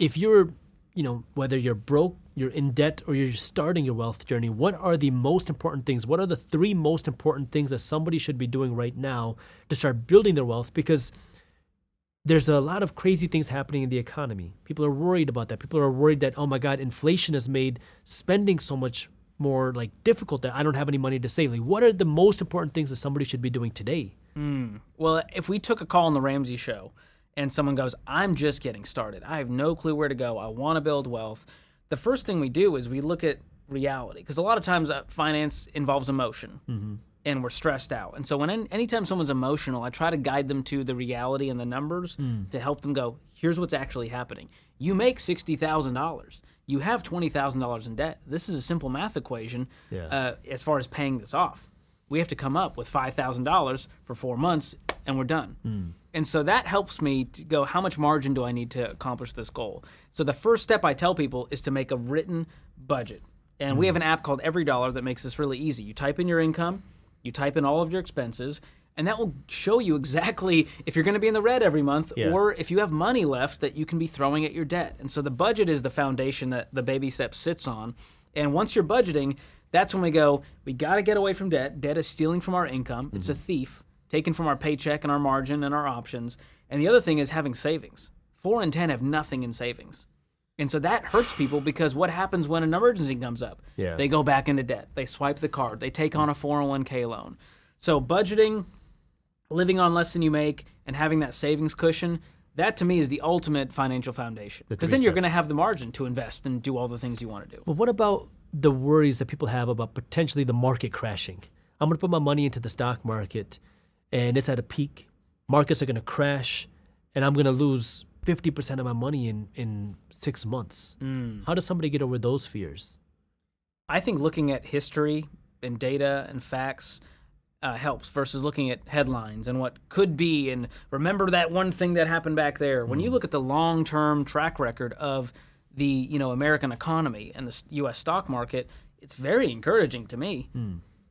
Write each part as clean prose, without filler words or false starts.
if you're, whether you're broke, you're in debt, or you're starting your wealth journey, what are the most important things? What are the 3 most important things that somebody should be doing right now to start building their wealth? Because there's a lot of crazy things happening in the economy. People are worried about that. People are worried that, oh my God, inflation has made spending so much more difficult that I don't have any money to save. What are the most important things that somebody should be doing today? Well, if we took a call on the Ramsey show and someone goes, I'm just getting started, I have no clue where to go, I want to build wealth, the first thing we do is we look at reality. Because a lot of times finance involves emotion. And we're stressed out. And so anytime someone's emotional, I try to guide them to the reality and the numbers to help them go, here's what's actually happening. You make $60,000. You have $20,000 in debt. This is a simple math equation as far as paying this off. We have to come up with $5,000 for 4 months, and we're done. And so that helps me to go, how much margin do I need to accomplish this goal? So the first step I tell people is to make a written budget. And we have an app called Every Dollar that makes this really easy. You type in your income, you type in all of your expenses, and that will show you exactly if you're going to be in the red every month or if you have money left that you can be throwing at your debt. And so the budget is the foundation that the baby step sits on. And once you're budgeting, that's when we go, we got to get away from debt. Debt is stealing from our income. It's a thief, taken from our paycheck and our margin and our options. And the other thing is having savings. 4 in 10 have nothing in savings. And so that hurts people because what happens when an emergency comes up? They go back into debt. They swipe the card. They take on a 401k loan. So budgeting, living on less than you make, and having that savings cushion, that to me is the ultimate financial foundation. Because then you're going to have the margin to invest and do all the things you want to do. But what about the worries that people have about potentially the market crashing? I'm going to put my money into the stock market, and it's at a peak. Markets are going to crash, and I'm going to lose 50% of my money in 6 months. How does somebody get over those fears? I think looking at history and data and facts helps versus looking at headlines and what could be and remember that one thing that happened back there. When you look at the long-term track record of the American economy and the U.S. stock market, it's very encouraging to me.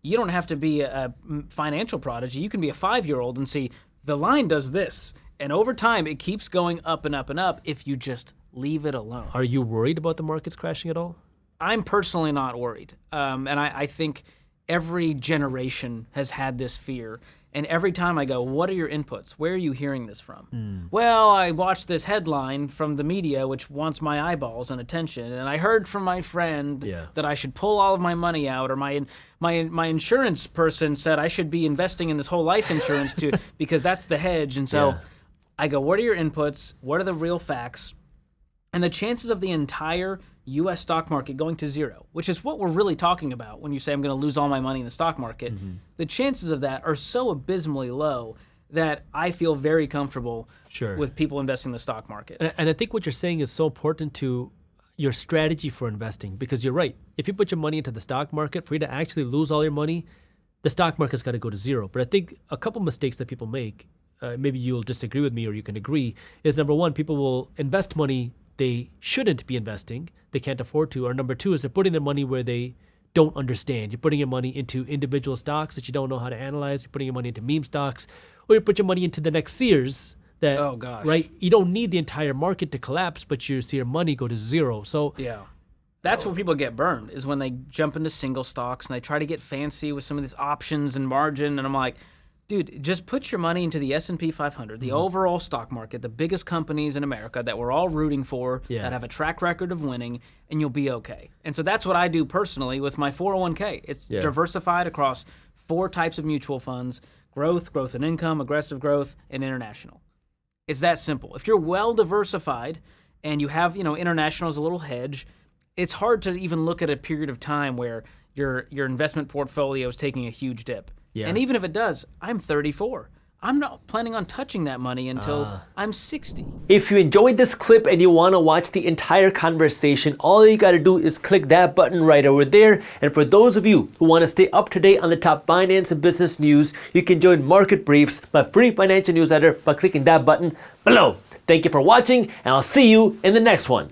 You don't have to be a financial prodigy. You can be a 5-year-old and see the line does this. And over time, it keeps going up and up and up if you just leave it alone. Are you worried about the markets crashing at all? I'm personally not worried. And I think every generation has had this fear. And every time I go, what are your inputs? Where are you hearing this from? Well, I watched this headline from the media, which wants my eyeballs and attention. And I heard from my friend that I should pull all of my money out, or my insurance person said I should be investing in this whole life insurance too, because that's the hedge. And so I go, what are your inputs? What are the real facts? And the chances of the entire U.S. stock market going to zero, which is what we're really talking about when you say I'm going to lose all my money in the stock market, the chances of that are so abysmally low that I feel very comfortable with people investing in the stock market. And I think what you're saying is so important to your strategy for investing, because you're right. If you put your money into the stock market, for you to actually lose all your money, the stock market's got to go to zero. But I think a couple mistakes that people make, maybe you'll disagree with me or you can agree, is number one, people will invest money they shouldn't be investing, they can't afford to, or number two is they're putting their money where they don't understand. You're putting your money into individual stocks that you don't know how to analyze, you're putting your money into meme stocks, or you put your money into the next Sears that, right? You don't need the entire market to collapse, but you see your money go to zero. So that's where people get burned, is when they jump into single stocks and they try to get fancy with some of these options and margin, and I'm like, dude, just put your money into the S&P 500, the overall stock market, the biggest companies in America that we're all rooting for, that have a track record of winning, and you'll be okay. And so that's what I do personally with my 401k. It's diversified across 4 types of mutual funds: growth, growth and income, aggressive growth, and international. It's that simple. If you're well diversified and you have, international as a little hedge, it's hard to even look at a period of time where your investment portfolio is taking a huge dip. And even if it does, I'm 34. I'm not planning on touching that money until I'm 60. If you enjoyed this clip and you want to watch the entire conversation, all you got to do is click that button right over there. And for those of you who want to stay up to date on the top finance and business news, you can join Market Briefs, my free financial newsletter, by clicking that button below. Thank you for watching, and I'll see you in the next one.